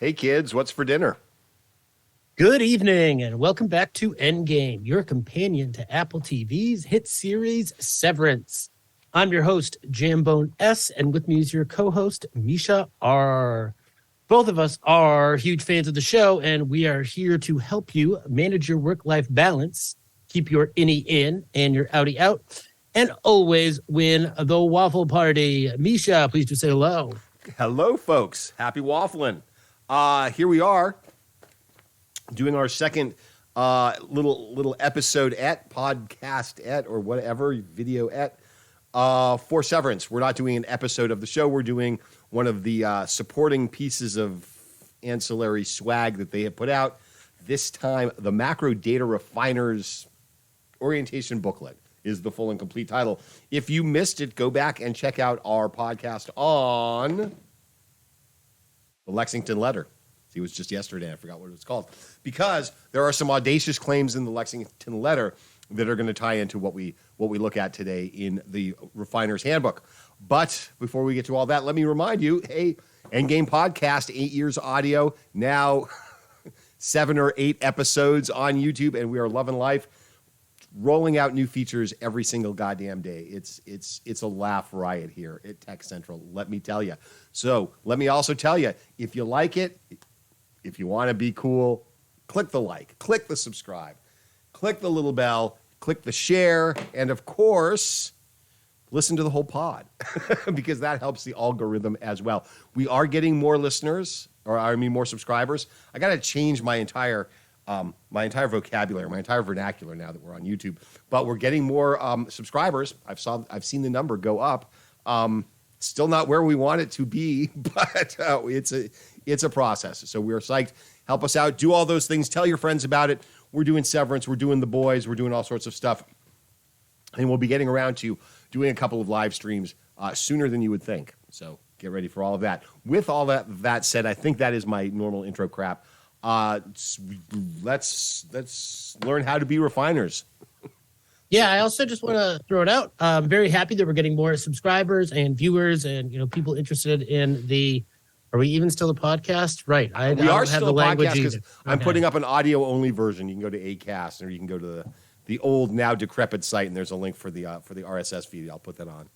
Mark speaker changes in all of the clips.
Speaker 1: Hey kids, what's for dinner?
Speaker 2: Good evening and welcome back to EndGame, your companion to Apple TV's hit series Severance. I'm your host, Jambone S, and with me is your co-host, Misha R. Both of us are huge fans of the show, and we are here to help you manage your work-life balance, keep your innie in and your outie out, and always win the waffle party. Misha, please do say hello.
Speaker 1: Hello, folks. Happy waffling. Here we are doing our second little episode podcast or whatever, video for Severance. We're not doing an episode of the show. We're doing one of the supporting pieces of ancillary swag that they have put out. This time, the Macrodata Refiners Orientation Booklet is the full and complete title. If you missed it, go back and check out our podcast on the Lexington Letter. It was just yesterday. I forgot what it was called. Because there are some audacious claims in the Lexington Letter that are going to tie into what we look at today in the Refiner's Handbook. But before we get to all that, let me remind you, hey, EndGame Podcast, 8 years audio, now 7 or 8 episodes on YouTube, and we are loving life. Rolling out new features every single goddamn day. It's a laugh riot here at Tech Central, let me tell you. So let me also tell you, if you like it, if you want to be cool, click the like, click the subscribe, click the little bell, click the share, and of course, listen to the whole pod because that helps the algorithm as well. We are getting more listeners, more subscribers. I got to change my entire vocabulary, my entire vernacular now that we're on YouTube. But we're getting more subscribers. I've seen the number go up. Still not where we want it to be, but it's a process. So we're psyched. Help us out. Do all those things. Tell your friends about it. We're doing Severance. We're doing The Boys. We're doing all sorts of stuff. And we'll be getting around to doing a couple of live streams sooner than you would think. So get ready for all of that. With all that said, I think that is my normal intro crap. Let's learn how to be refiners.
Speaker 2: Yeah, I also just want to throw it out. I'm very happy that we're getting more subscribers and viewers and people interested in the. Are we even still a podcast? Right.
Speaker 1: We are still a podcast because I'm putting up an audio only version. You can go to Acast or you can go to the old now decrepit site, and there's a link for the RSS feed. I'll put that on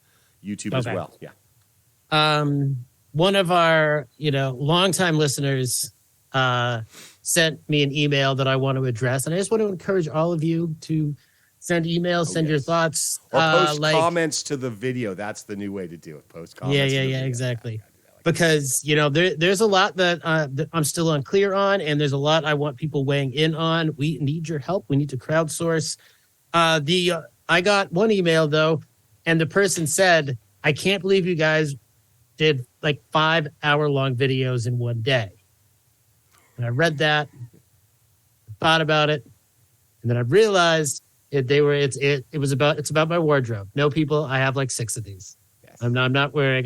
Speaker 1: YouTube as well. Yeah.
Speaker 2: One of our longtime listeners sent me an email that I want to address, and I just want to encourage all of you to send emails, send your thoughts,
Speaker 1: or post comments to the video. That's the new way to do it. Post comments.
Speaker 2: Yeah, exactly. Because there's a lot that I'm still unclear on, and there's a lot I want people weighing in on. We need your help. We need to crowdsource. I got one email though, and the person said, "I can't believe you guys did like 5-hour-long videos in one day." And I read that, thought about it, and then I realized it's about my wardrobe. No, people, I have like 6 of these. Yes. I'm not wearing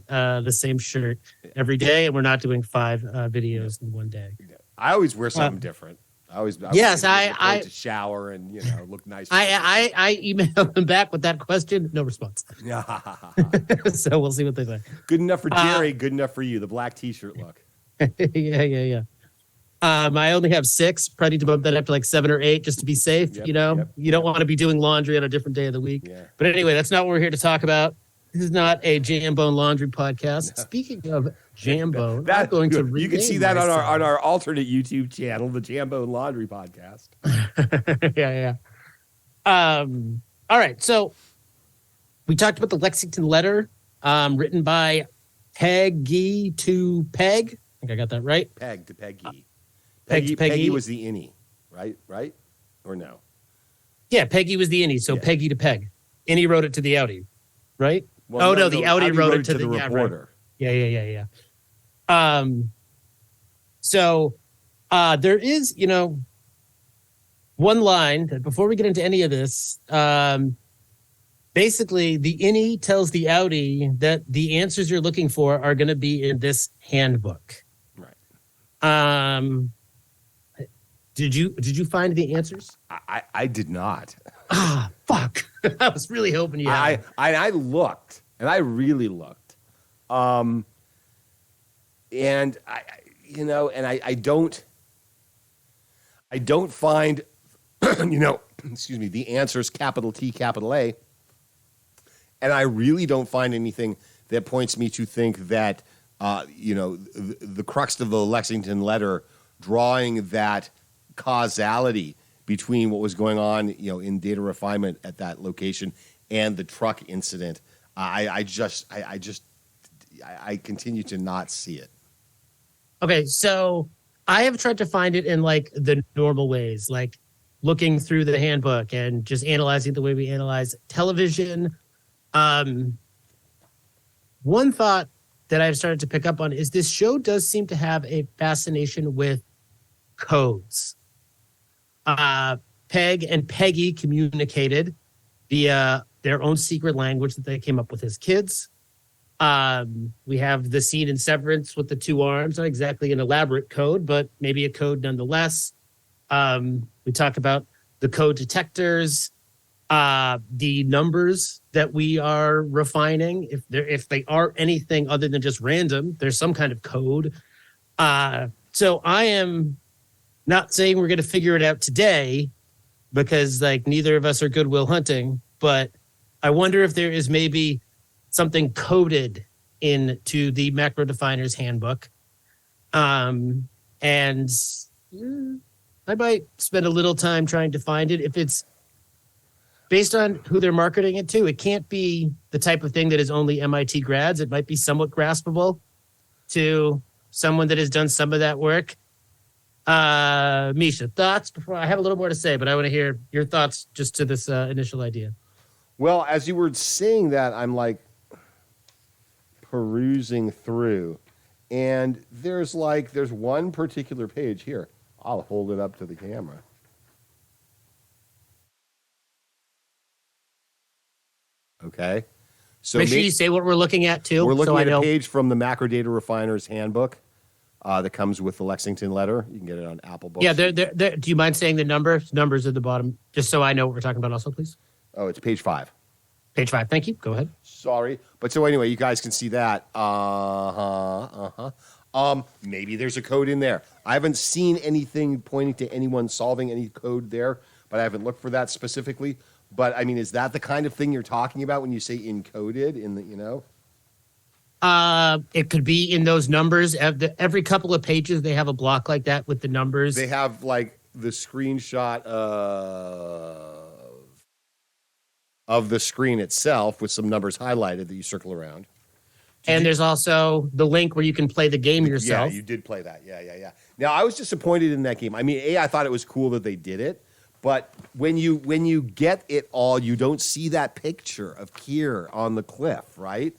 Speaker 2: the same shirt every day, and we're not doing 5 videos in one day.
Speaker 1: I always wear something different. I to shower and look nice.
Speaker 2: I emailed them back with that question. No response. So we'll see what they say.
Speaker 1: Good enough for Jerry. Good enough for you. The black T-shirt look.
Speaker 2: Yeah. I only have 6. Probably need to bump that up to like 7 or 8 just to be safe. You don't want to be doing laundry on a different day of the week. Yeah. But anyway, that's not what we're here to talk about. This is not a Jambone laundry podcast. No. Speaking of Jambone, I'm going to rename
Speaker 1: you can see that on our alternate YouTube channel, the Jambone Laundry Podcast.
Speaker 2: Yeah. All right. So we talked about the Lexington Letter, written by Peggy to Peg. I think I got that right.
Speaker 1: Peg to Peggy. Peggy was the innie, right? Or no?
Speaker 2: Yeah, Peggy was the innie, so Peggy to Peg. Innie wrote it to the outie, right? Well, the outie wrote it to the reporter. Right. Yeah. So there is, one line that before we get into any of this, basically the innie tells the outie that the answers you're looking for are going to be in this handbook.
Speaker 1: Right.
Speaker 2: Did you find the answers?
Speaker 1: I did not.
Speaker 2: Fuck. I was really hoping you had.
Speaker 1: I looked, and I really looked. And and I don't find, excuse me, the answers capital T, capital A. And I really don't find anything that points me to think that, the crux of the Lexington Letter drawing that causality between what was going on, in data refinement at that location and the truck incident. I continue to not see it.
Speaker 2: Okay, so I have tried to find it in like the normal ways, like looking through the handbook and just analyzing the way we analyze television. One thought that I've started to pick up on is this show does seem to have a fascination with codes. Peg and Peggy communicated via their own secret language that they came up with as kids. We have the scene in Severance with the two arms, not exactly an elaborate code, but maybe a code nonetheless. We talk about the code detectors, the numbers that we are refining. If they are anything other than just random, there's some kind of code. So I am not saying we're going to figure it out today because like neither of us are Goodwill Hunting, but I wonder if there is maybe something coded into the macro definers handbook. And I might spend a little time trying to find it. If it's based on who they're marketing it to, it can't be the type of thing that is only MIT grads. It might be somewhat graspable to someone that has done some of that work. Misha, thoughts before I have a little more to say, but I want to hear your thoughts just to this initial idea.
Speaker 1: Well, as you were saying that, I'm like perusing through, and there's one particular page here. I'll hold it up to the camera. Okay. So
Speaker 2: make sure you say what we're looking at too.
Speaker 1: We're looking at a page from the Macrodata Refiner's Handbook that comes with the Lexington Letter. You can get it on Apple Books.
Speaker 2: Yeah, do you mind saying the numbers? Numbers at the bottom, just so I know what we're talking about also, please.
Speaker 1: Oh, it's page 5.
Speaker 2: Page 5, thank you. Go ahead.
Speaker 1: Sorry. But so anyway, you guys can see that. Maybe there's a code in there. I haven't seen anything pointing to anyone solving any code there, but I haven't looked for that specifically. But I mean, is that the kind of thing you're talking about when you say encoded in the,
Speaker 2: It could be in those numbers. Every couple of pages, they have a block like that with the numbers.
Speaker 1: They have like the screenshot of the screen itself with some numbers highlighted that you circle around.
Speaker 2: There's also the link where you can play the game yourself.
Speaker 1: Yeah, you did play that. Yeah. Now, I was disappointed in that game. I mean, I thought it was cool that they did it. But when you get it all, you don't see that picture of Kier on the cliff, right?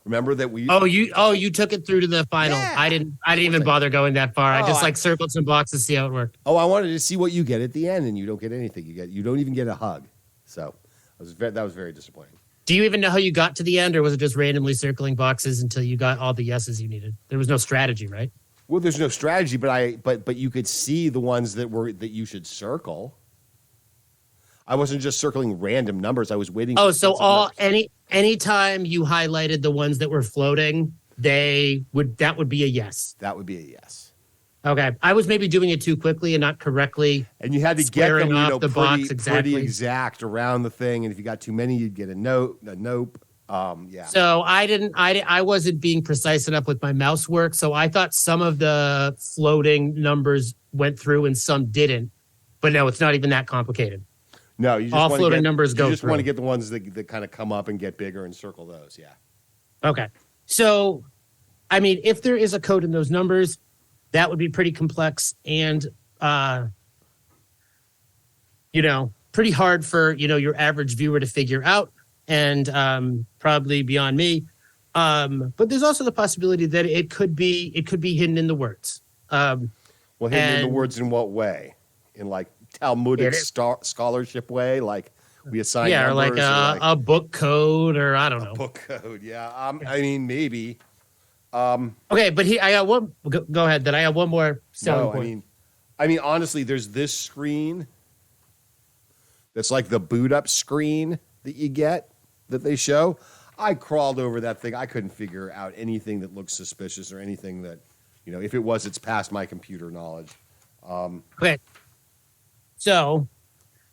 Speaker 1: Remember that we.
Speaker 2: You took it through to the final.
Speaker 1: Yeah.
Speaker 2: I didn't even bother going that far. I just circled some boxes to see how it worked.
Speaker 1: Oh, I wanted to see what you get at the end, and you don't get anything. You don't even get a hug. So that was very disappointing.
Speaker 2: Do you even know how you got to the end, or was it just randomly circling boxes until you got all the yeses you needed? There was no strategy, right?
Speaker 1: Well, there's no strategy, but you could see the ones that you should circle. I wasn't just circling random numbers. I was waiting.
Speaker 2: Oh, so anytime you highlighted the ones that were floating, that would be a yes.
Speaker 1: That would be a yes.
Speaker 2: Okay, I was maybe doing it too quickly and not correctly.
Speaker 1: And you had to get them,
Speaker 2: pretty
Speaker 1: exact around the thing. And if you got too many, you'd get a nope. Yeah.
Speaker 2: So I wasn't being precise enough with my mouse work. So I thought some of the floating numbers went through and some didn't. But no, it's not even that complicated.
Speaker 1: No, you just
Speaker 2: all floating numbers go through.
Speaker 1: You just want to get the ones that kind of come up and get bigger and circle those. Yeah.
Speaker 2: Okay. So, I mean, if there is a code in those numbers, that would be pretty complex and, pretty hard for, your average viewer to figure out and probably beyond me. But there's also the possibility that it could be
Speaker 1: hidden
Speaker 2: hidden in the words.
Speaker 1: In the words in what way? In like Talmudic scholarship way, like we assign numbers,
Speaker 2: or like a book code, or I don't know.
Speaker 1: Book code, yeah. I mean, maybe.
Speaker 2: Okay, but I got one. Go ahead. Then I got one more selling point.
Speaker 1: I mean, honestly, there's this screen that's like the boot up screen that you get that they show. I crawled over that thing. I couldn't figure out anything that looked suspicious or anything that If it was, it's past my computer knowledge.
Speaker 2: Okay. So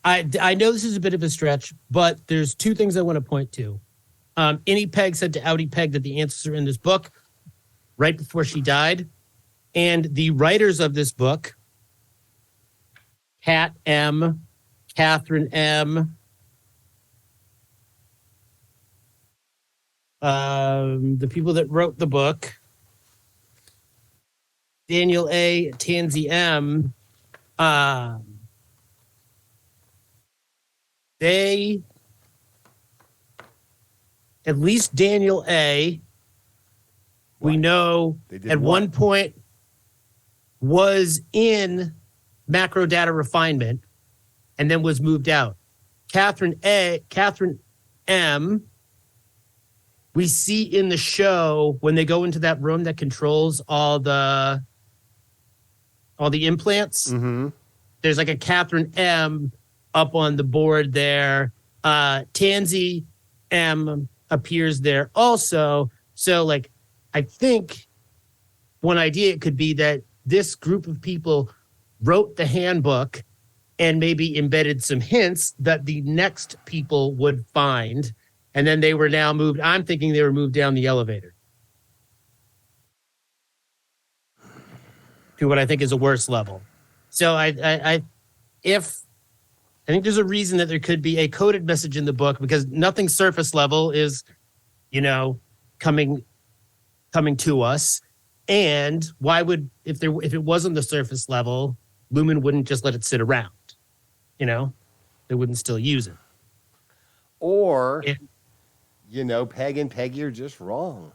Speaker 2: I know this is a bit of a stretch, but there's two things I want to point to. Innie Peg said to Outie Peg that the answers are in this book right before she died. And the writers of this book, Kat M., Catherine M., the people that wrote the book, Daniel A., Tansy M., they, at least Daniel A., we know at one point was in Macrodata refinement and then was moved out. Catherine M., we see in the show when they go into that room that controls all the implants.
Speaker 1: Mm-hmm.
Speaker 2: There's like a Catherine M. up on the board there. Tansy M. appears there also. So, like, I think one idea it could be that this group of people wrote the handbook and maybe embedded some hints that the next people would find. And then they were now moved. I'm thinking they were moved down the elevator to what I think is a worse level. So I think there's a reason that there could be a coded message in the book, because nothing surface level is, coming to us. And why would, if it wasn't the surface level, Lumon wouldn't just let it sit around, they wouldn't still use it.
Speaker 1: Or, Peg and Peggy are just wrong.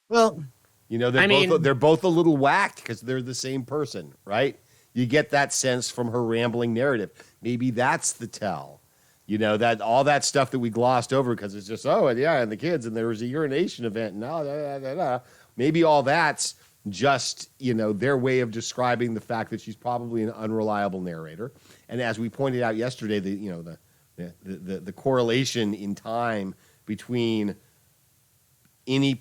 Speaker 2: Well,
Speaker 1: they're both a little whacked because they're the same person, right? You get that sense from her rambling narrative. Maybe that's the tell. That all that stuff that we glossed over because it's just, and the kids, and there was a urination event, and maybe all that's just, their way of describing the fact that she's probably an unreliable narrator. And as we pointed out yesterday, the correlation in time between Innie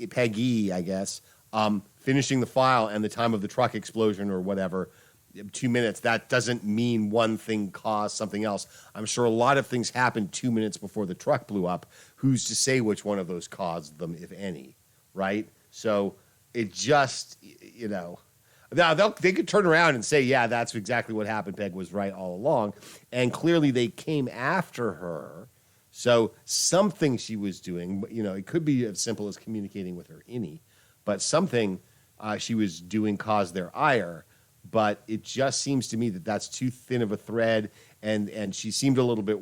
Speaker 1: Peggy, I guess, finishing the file and the time of the truck explosion or whatever, 2 minutes, that doesn't mean one thing caused something else. I'm sure a lot of things happened 2 minutes before the truck blew up. Who's to say which one of those caused them, if any, right? So it just, now they could turn around and say, yeah, that's exactly what happened. Peg was right all along. And clearly they came after her. So something she was doing, it could be as simple as communicating with her Innie, but something she was doing caused their ire. But it just seems to me that that's too thin of a thread, and she seemed a little bit,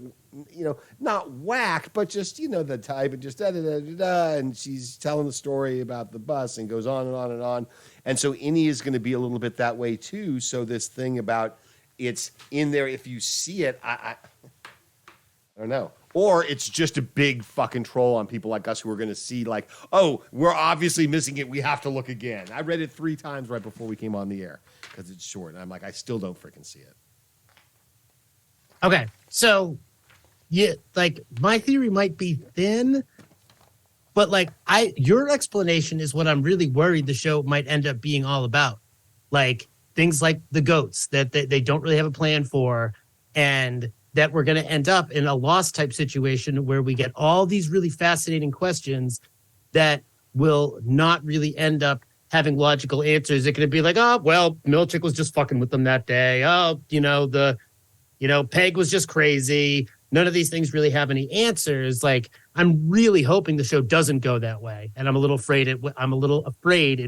Speaker 1: not whacked, but just, the type, and just da-da-da-da-da, and she's telling the story about the bus and goes on and on and on. And so Innie is going to be a little bit that way too. So this thing about it's in there, if you see it, I don't know. Or it's just a big fucking troll on people like us who are going to see like, oh, we're obviously missing it. We have to look again. I read it 3 times right before we came on the air because it's short. And I'm like, I still don't freaking see it.
Speaker 2: Okay. So, yeah, like my theory might be thin, but like your explanation is what I'm really worried the show might end up being all about. Like things like the goats that they don't really have a plan for, and that we're going to end up in a Lost type situation where we get all these really fascinating questions that will not really end up having logical answers. It could be like, oh, well, Milchick was just fucking with them that day. Oh, Peg was just crazy. None of these things really have any answers. Like, I'm really hoping the show doesn't go that way, and I'm a little afraid it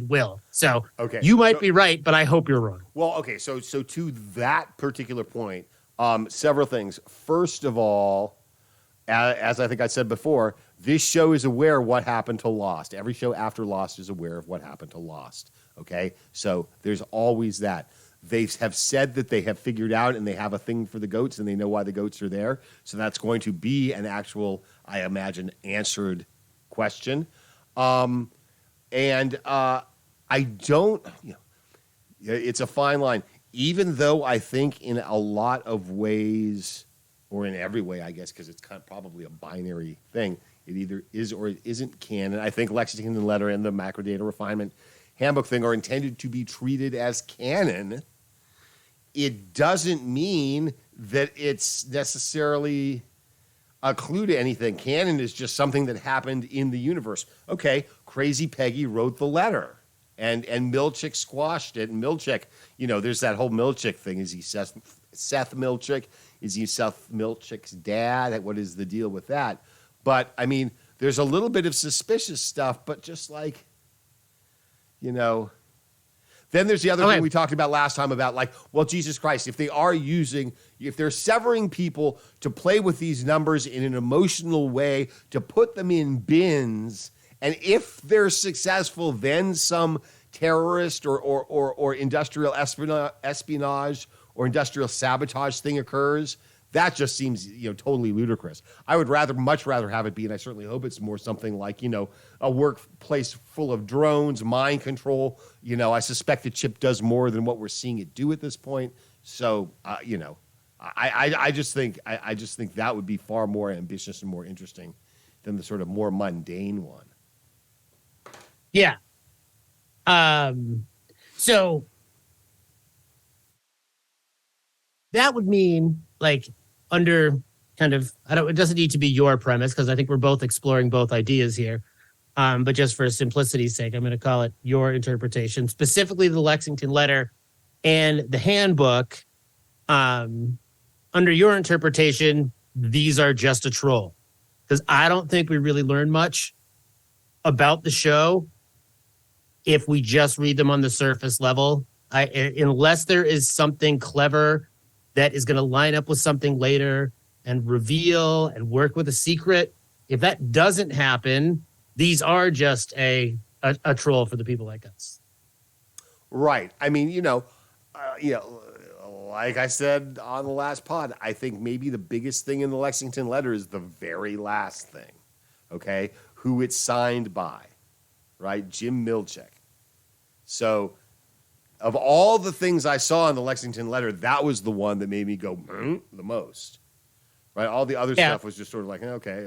Speaker 2: will. So,
Speaker 1: okay,
Speaker 2: you might be right, but I hope you're wrong.
Speaker 1: Well, okay, so to that particular point, several things. First of all, as I think I said before, this show is aware of what happened to Lost. Every show after Lost is aware of what happened to Lost. Okay, so there's always that. They have said that they have figured out and they have a thing for the goats and they know why the goats are there. So that's going to be an actual, I imagine, answered question. I don't, it's a fine line. Even though I think in a lot of ways, or in every way, I guess, because it's kind of probably a binary thing, It either is or it isn't canon. I think Lexington Letter and the Macrodata Refinement Handbook thing are intended to be treated as canon. It doesn't mean that it's necessarily a clue to anything. Canon is just something that happened in the universe. Okay, Crazy Peggy wrote the letter, and Milchick squashed it. And Milchick, there's that whole Milchick thing. Is he Seth Milchick? Is he Seth Milchick's dad? What is the deal with that? But, I mean, there's a little bit of suspicious stuff, but just like, Then there's the other thing we talked about last time about Jesus Christ, if they're severing people to play with these numbers in an emotional way, to put them in bins, and if they're successful, then some terrorist or industrial espionage or industrial sabotage thing occurs, that just seems, totally ludicrous. I would much rather have it be, and I certainly hope it's more something like, a workplace full of drones, mind control. I suspect the chip does more than what we're seeing it do at this point. So, I just think that would be far more ambitious and more interesting than the sort of more mundane one.
Speaker 2: Yeah. So that would mean under kind of, it doesn't need to be your premise because I think we're both exploring both ideas here. But just for simplicity's sake, I'm going to call it your interpretation, specifically the Lexington Letter and the Handbook. Under your interpretation, these are just a troll, because I don't think we really learn much about the show if we just read them on the surface level. Unless there is something clever that is going to line up with something later and reveal and work with a secret. If that doesn't happen, these are just a troll for the people like us.
Speaker 1: Right. I mean, like I said on the last pod, I think maybe the biggest thing in the Lexington Letter is the very last thing. Okay. Who it's signed by, right? Jim Milchick. So, of all the things I saw in the Lexington Letter, that was the one that made me go the most. Right? All the other stuff was just sort of like, okay.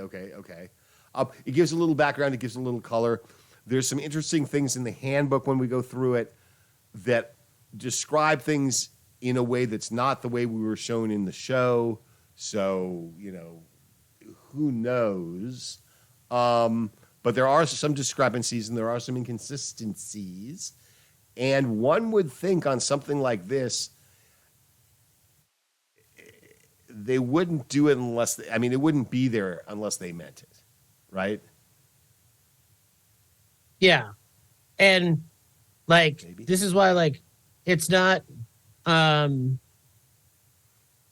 Speaker 1: It gives a little background. It gives a little color. There's some interesting things in the handbook when we go through it that describe things in a way that's not the way we were shown in the show. So, who knows? But there are some discrepancies and there are some inconsistencies. And one would think on something like this, they wouldn't do it it wouldn't be there unless they meant it, right?
Speaker 2: Yeah. And
Speaker 1: Maybe.
Speaker 2: This is why it's not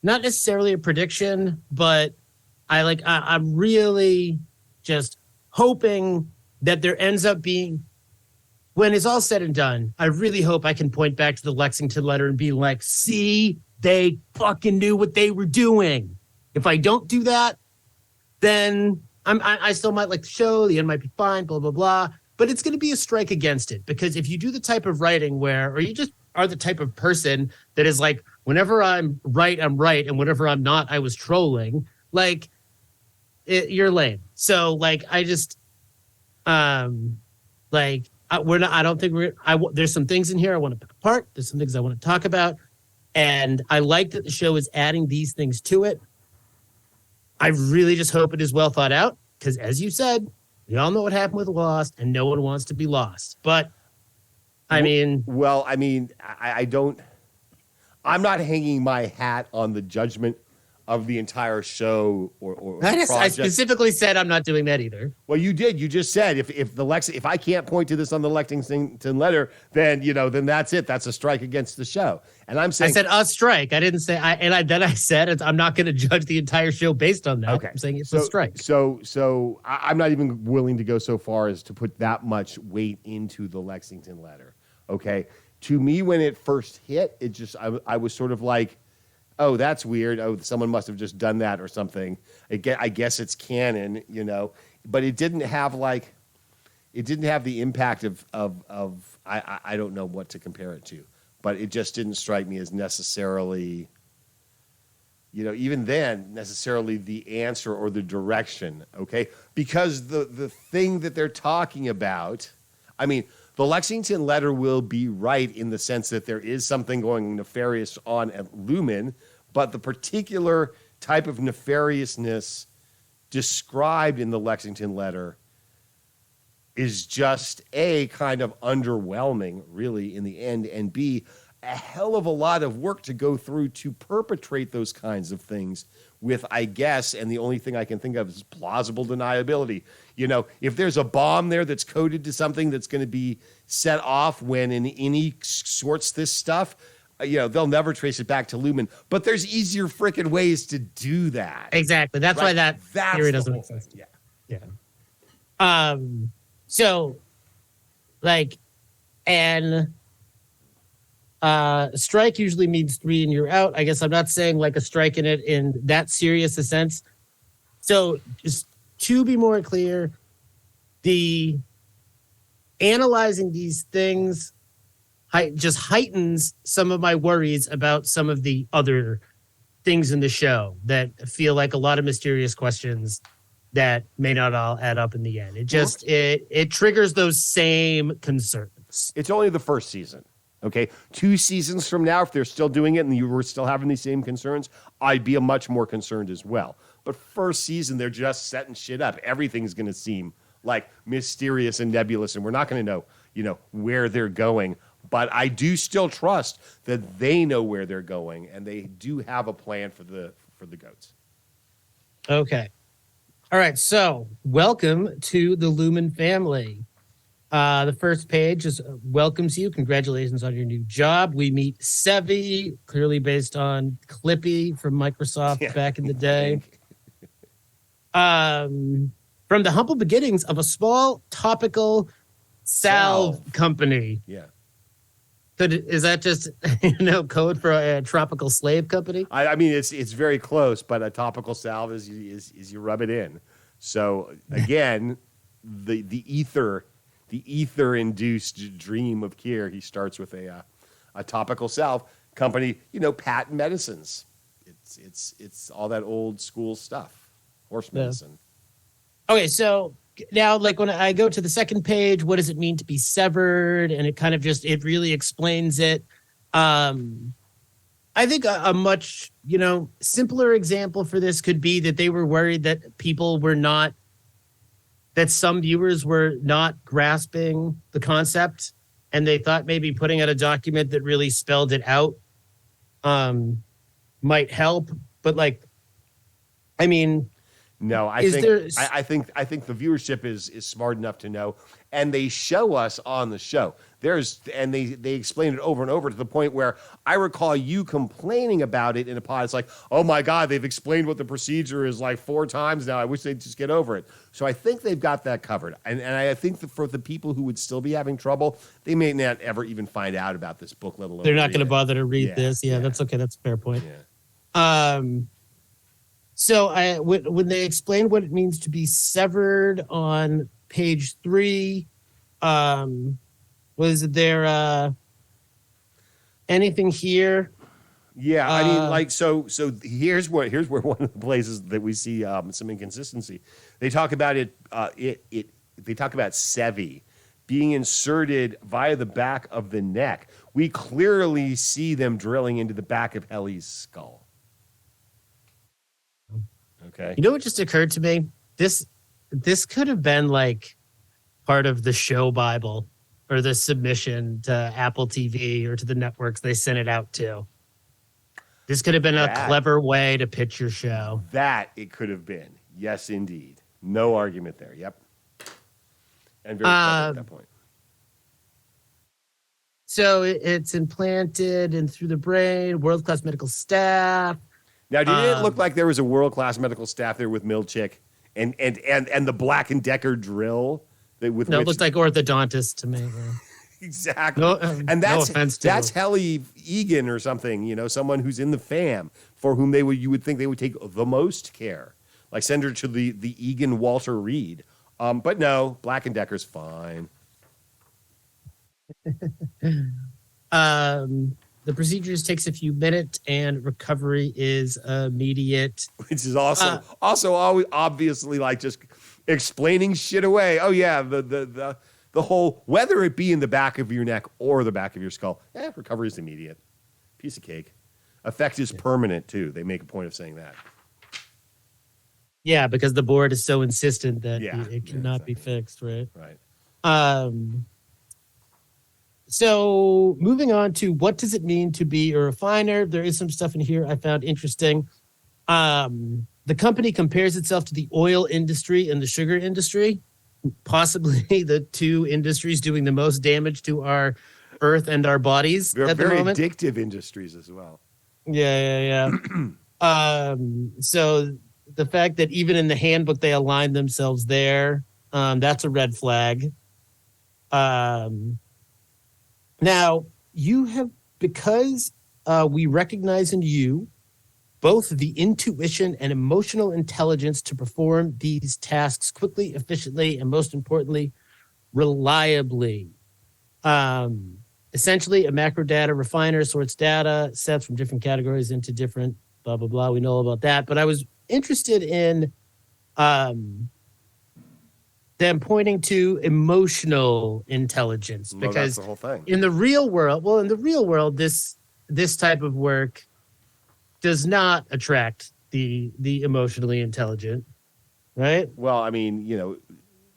Speaker 2: necessarily a prediction, but I'm really just hoping that there ends up being, when it's all said and done, I really hope I can point back to the Lexington Letter and be like, see, they fucking knew what they were doing. If I don't do that, then I still might like the show. The end might be fine, blah, blah, blah. But it's going to be a strike against it, because if you do the type of writing or you just are the type of person that is like, whenever I'm right, and whenever I'm not, I was trolling, you're lame. So I just, there's some things in here I want to pick apart. There's some things I want to talk about. And I like that the show is adding these things to it. I really just hope it is well thought out, because as you said, we all know what happened with Lost and no one wants to be lost. But I don't, I'm not hanging my hat on the judgment of the entire show or project. I specifically said I'm not doing that either.
Speaker 1: Well, you did. You just said if I can't point to this on the Lexington Letter, then then that's it. That's a strike against the show. And I'm saying
Speaker 2: I said a strike. I didn't say then I said I'm not going to judge the entire show based on that.
Speaker 1: Okay.
Speaker 2: I'm saying it's a strike.
Speaker 1: So I'm not even willing to go so far as to put that much weight into the Lexington Letter. Okay. To me, when it first hit, it just I was sort of like, oh, that's weird. Oh, someone must have just done that or something. I guess it's canon, but it didn't have the impact of I don't know what to compare it to, but it just didn't strike me as necessarily even then, necessarily the answer or the direction, okay? Because the thing that they're talking about, I mean, the Lexington Letter will be right in the sense that there is something going nefarious on at Lumon, but the particular type of nefariousness described in the Lexington Letter is just A, kind of underwhelming, really, in the end, and B, a hell of a lot of work to go through to perpetrate those kinds of things with, I guess, and the only thing I can think of is plausible deniability. If there's a bomb there that's coded to something that's going to be set off when an INI sorts this stuff, they'll never trace it back to Lumon. But there's easier freaking ways to do that.
Speaker 2: Exactly. That's why that theory doesn't make sense.
Speaker 1: Yeah.
Speaker 2: So, like, an strike usually means 3 and you're out. I guess I'm not saying like a strike in it in that serious a sense. So, just to be more clear, the analyzing these things just heightens some of my worries about some of the other things in the show that feel like a lot of mysterious questions that may not all add up in the end. It just it triggers those same concerns.
Speaker 1: It's only the first season. Okay, 2 seasons from now, if they're still doing it and you were still having these same concerns, I'd be much more concerned as well. But first season, they're just setting shit up. Everything's going to seem like mysterious and nebulous, and we're not going to know, where they're going. But I do still trust that they know where they're going, and they do have a plan for the goats.
Speaker 2: Okay. All right. So, welcome to the Lumon family. The first page just welcomes you. Congratulations on your new job. We meet Sevi, clearly based on Clippy from Microsoft back in the day. From the humble beginnings of a small topical salve company.
Speaker 1: Yeah.
Speaker 2: Is that just code for a tropical slave company?
Speaker 1: I mean, it's very close, but a topical salve is you rub it in. So again, the ether-induced dream of Kier. He starts with a topical salve company. Patent medicines. It's all that old school stuff. Horse medicine.
Speaker 2: Okay, so now, like when I go to the second page, what does it mean to be severed? And it kind of it really explains it. I think a much, simpler example for this could be that they were worried that that some viewers were not grasping the concept, and they thought maybe putting out a document that really spelled it out might help. But
Speaker 1: no, I think the viewership is smart enough to know, and they show us on the show. They explain it over and over to the point where I recall you complaining about it in a pod. It's like, oh my God, they've explained what the procedure is like 4 times now. I wish they'd just get over it. So I think they've got that covered. And I think that for the people who would still be having trouble, they may not ever even find out about this book, let alone
Speaker 2: they're not going to bother to read this. Yeah, that's okay. That's a fair point.
Speaker 1: Yeah.
Speaker 2: So when they explain what it means to be severed on page 3, was there anything here?
Speaker 1: Yeah, I mean, so here's where one of the places that we see some inconsistency. They talk about it. They talk about Sevi being inserted via the back of the neck. We clearly see them drilling into the back of Helly's skull. Okay.
Speaker 2: What just occurred to me? This could have been like part of the show Bible or the submission to Apple TV or to the networks they sent it out to. This could have been a clever way to pitch your show.
Speaker 1: That it could have been. Yes, indeed. No argument there. Yep. And very clever at that point.
Speaker 2: So it's implanted and through the brain, world-class medical staff.
Speaker 1: Now, did it look like there was a world-class medical staff there with Milchick and the Black & Decker drill?
Speaker 2: It looked like orthodontist to me. Yeah.
Speaker 1: Exactly. And that's Helly Egan or something, someone who's in the fam for whom you would think they would take the most care. Like send her to the Egan Walter Reed. But no, Black & Decker's fine.
Speaker 2: The procedures takes a few minutes and recovery is immediate.
Speaker 1: Which is also always obviously like just explaining shit away. Oh yeah, the whole, whether it be in the back of your neck or the back of your skull, recovery is immediate. Piece of cake. Effect is permanent too. They make a point of saying that.
Speaker 2: Yeah, because the board is so insistent that it cannot be fixed, right?
Speaker 1: Right.
Speaker 2: So moving on to what does it mean to be a refiner? There is some stuff in here I found interesting. The company compares itself to the oil industry and the sugar industry, possibly the two industries doing the most damage to our earth and our bodies.
Speaker 1: They're
Speaker 2: at
Speaker 1: very
Speaker 2: the moment.
Speaker 1: addictive industries as well.
Speaker 2: Yeah. So the fact that even in the handbook they align themselves there, that's a red flag. Now, you have, because we recognize in you both the intuition and emotional intelligence to perform these tasks quickly, efficiently, and most importantly, reliably. Essentially, a macrodata refiner sorts data sets from different categories into different blah, blah, blah. We know all about that. But I was interested in them pointing to emotional intelligence, because
Speaker 1: that's the whole thing.
Speaker 2: in the real world, this type of work does not attract the emotionally intelligent, right?
Speaker 1: Well, I mean,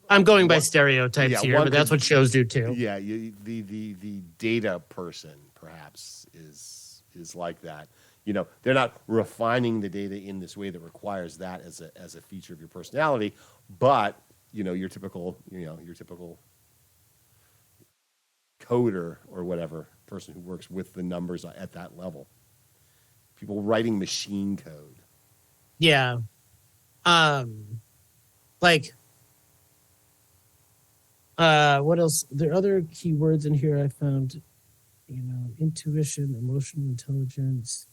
Speaker 2: I'm going by stereotypes here, but that's what shows do too.
Speaker 1: Yeah, the data person perhaps is like that. They're not refining the data in this way that requires that as a feature of your personality, but your typical coder or whatever person who works with the numbers at that level. People writing machine code.
Speaker 2: Yeah. What else? There are other keywords in here I found, intuition, emotional intelligence.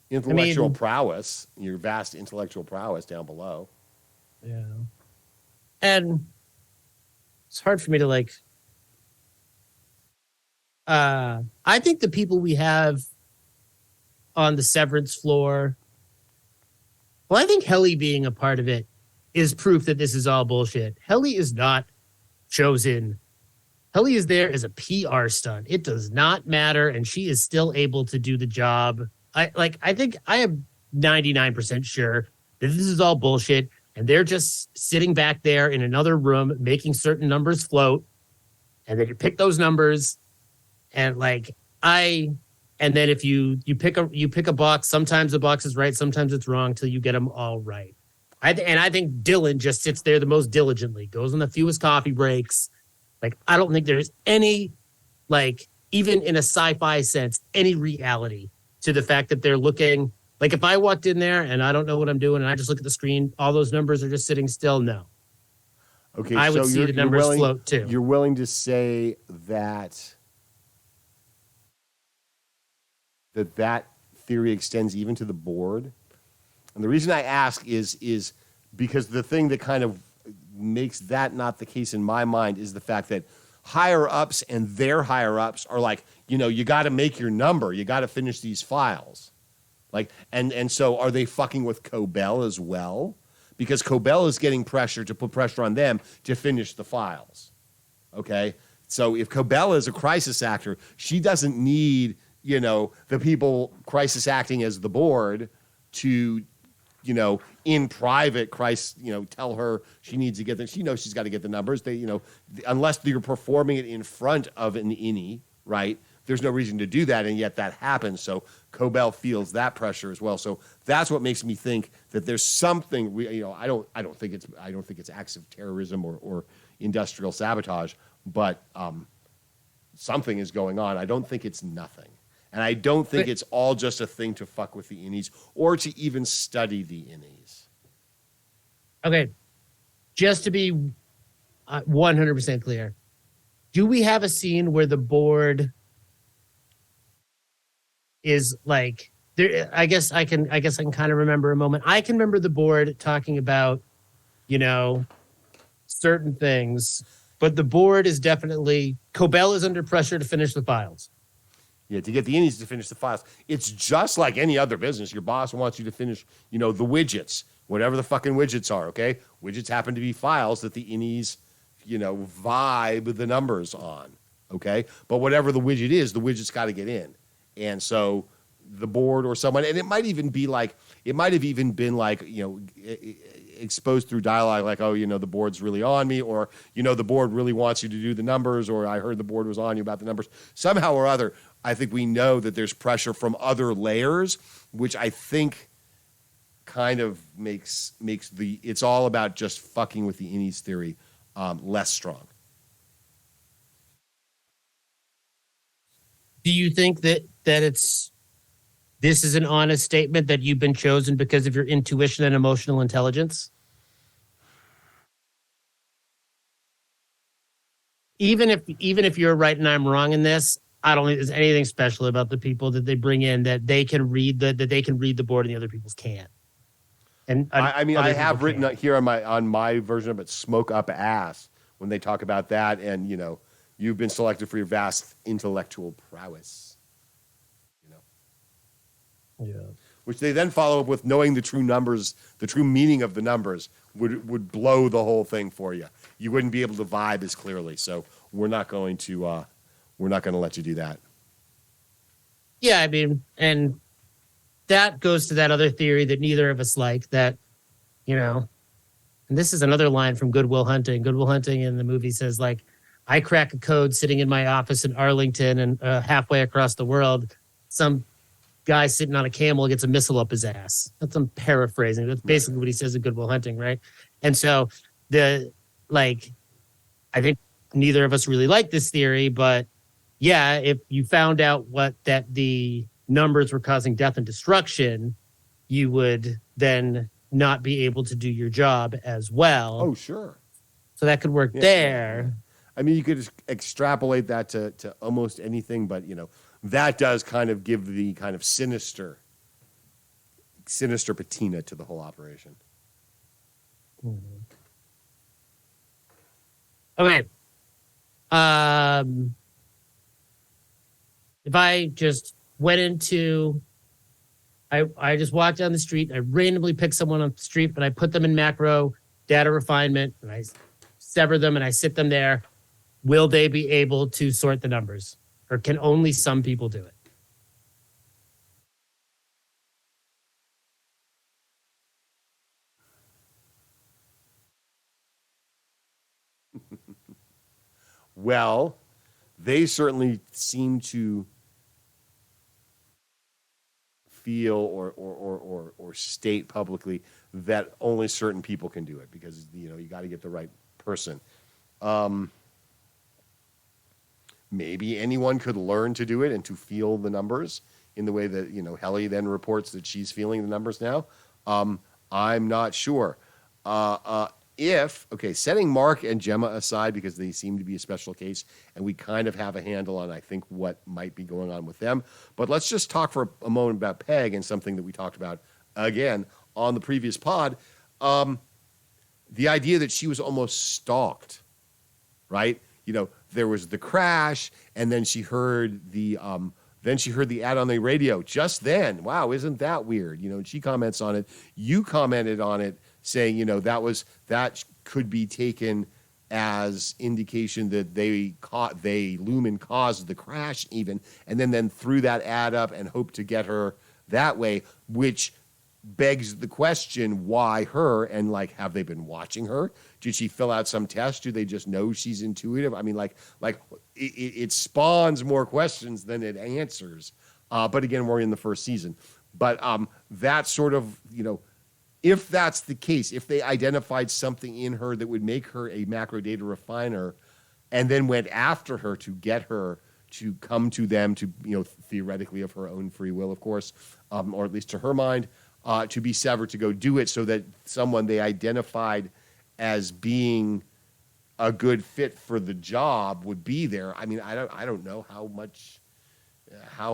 Speaker 1: Intellectual prowess, your vast intellectual prowess down below.
Speaker 2: Yeah. And it's hard for me to I think the people we have on the Severance floor, well, I think Helly being a part of it is proof that this is all bullshit. Helly is not chosen. Helly is there as a PR stunt. It does not matter, and she is still able to do the job. I think I am 99% sure that this is all bullshit, and they're just sitting back there in another room making certain numbers float, and then you pick those numbers, and and then if you pick a box, sometimes the box is right, sometimes it's wrong, till you get them all right. I think Dylan just sits there the most diligently, goes on the fewest coffee breaks. I don't think there's any, even in a sci-fi sense, any reality to the fact that they're looking. If I walked in there and I don't know what I'm doing and I just look at the screen, all those numbers are just sitting still. No.
Speaker 1: Okay,
Speaker 2: I would see the numbers float too.
Speaker 1: You're willing to say that theory extends even to the board? And the reason I ask is because the thing that kind of makes that not the case in my mind is the fact that higher ups and their higher ups are you got to make your number. You got to finish these files. And so are they fucking with Cobell as well? Because Cobell is getting pressure to put pressure on them to finish the files. Okay? So if Cobell is a crisis actor, she doesn't need, the people crisis acting as the board to, in private, tell her she needs to get them. She knows she's got to get the numbers. They, unless you're performing it in front of an innie, right? There's no reason to do that, and yet that happens. So Cobell feels that pressure as well. So that's what makes me think that there's something. I don't think it's acts of terrorism or industrial sabotage, but something is going on. I don't think it's nothing, and I don't think it's all just a thing to fuck with the innies or to even study the innies.
Speaker 2: Okay, just to be 100% clear, do we have a scene where the board is there? I guess I can kind of remember a moment. I can remember the board talking about, certain things, but the board is definitely, Cobell is under pressure to finish the files.
Speaker 1: Yeah, to get the indies to finish the files. It's just like any other business. Your boss wants you to finish, the widgets, whatever the fucking widgets are, okay? Widgets happen to be files that the innies, vibe the numbers on, okay? But whatever the widget is, the widget's got to get in. And so the board or someone, and it might have even been like, exposed through dialogue, like, oh, the board's really on me, or, the board really wants you to do the numbers, or I heard the board was on you about the numbers. Somehow or other, I think we know that there's pressure from other layers, which I think kind of makes it's all about just fucking with the innies theory less strong.
Speaker 2: Do you think that this is an honest statement that you've been chosen because of your intuition and emotional intelligence? Even if you're right and I'm wrong in this, I don't think there's anything special about the people that they bring in, that they can read the board and the other people's can't. And
Speaker 1: I have written here on my version of it, smoke up ass, when they talk about that, and you've been selected for your vast intellectual prowess.
Speaker 2: Yeah.
Speaker 1: Which they then follow up with knowing the true numbers, the true meaning of the numbers would blow the whole thing for you. You wouldn't be able to vibe as clearly. So we're not going to let you do that.
Speaker 2: Yeah, and that goes to that other theory that neither of us like, that, and this is another line from Good Will Hunting. Good Will Hunting in the movie says, like, I crack a code sitting in my office in Arlington, and halfway across the world, some guy sitting on a camel gets a missile up his ass. That's, I'm paraphrasing. That's basically what he says in Good Will Hunting, right? And so I think neither of us really like this theory, but yeah, if you found out that the numbers were causing death and destruction, you would then not be able to do your job as well.
Speaker 1: Oh, sure.
Speaker 2: So that could work there.
Speaker 1: I mean, you could extrapolate that to almost anything, but that does kind of give the kind of sinister patina to the whole operation.
Speaker 2: Mm-hmm. Okay. If I just went into, I just walked down the street, I randomly picked someone on the street, but I put them in macro data refinement, and I sever them and I sit them there, will they be able to sort the numbers? Or can only some people do it?
Speaker 1: Well, they certainly seem to feel or state publicly that only certain people can do it, because you got to get the right person. Maybe anyone could learn to do it and to feel the numbers in the way that Helly then reports that she's feeling the numbers now. I'm not sure. Setting Mark and Gemma aside, because they seem to be a special case and we kind of have a handle on, I think, what might be going on with them. But let's just talk for a moment about Peg and something that we talked about again on the previous pod. The idea that she was almost stalked, right? There was the crash, and then she heard the ad on the radio just then. Wow, isn't that weird? And she comments on it. You commented on it, saying, that could be taken as indication that Lumon caused the crash even, and then threw that ad up and hoped to get her that way, which begs the question, why her? And have they been watching her? Did she fill out some test? Do they just know she's intuitive? I mean, it spawns more questions than it answers. But again, we're in the first season. But that sort of, if that's the case, if they identified something in her that would make her a macrodata refiner, and then went after her to get her to come to them, to theoretically of her own free will, of course, or at least to her mind, to be severed to go do it, so that someone they identified as being a good fit for the job would be there. I mean, I don't know how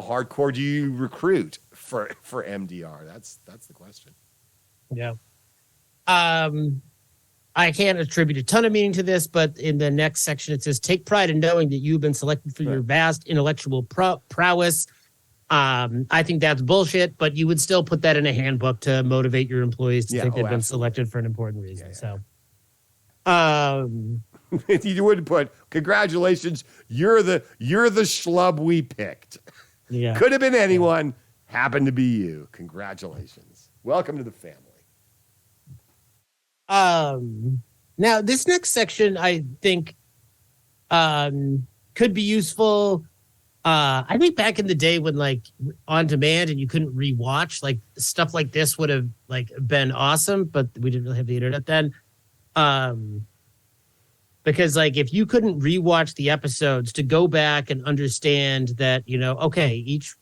Speaker 1: hardcore do you recruit for MDR? That's the question.
Speaker 2: Yeah. I can't attribute a ton of meaning to this, but in the next section it says, take pride in knowing that you've been selected for your vast intellectual prowess. I think that's bullshit, but you would still put that in a handbook to motivate your employees to think they've been selected for an important reason. So,
Speaker 1: you would put, congratulations, you're the schlub we picked.
Speaker 2: Yeah.
Speaker 1: Could have been anyone, happened to be you. Congratulations. Welcome to the family.
Speaker 2: Now this next section I think could be useful. I think back in the day when like on demand and you couldn't rewatch, like stuff like this would have like been awesome, but we didn't really have the internet then. Because like if you couldn't rewatch the episodes to go back and understand that, okay, each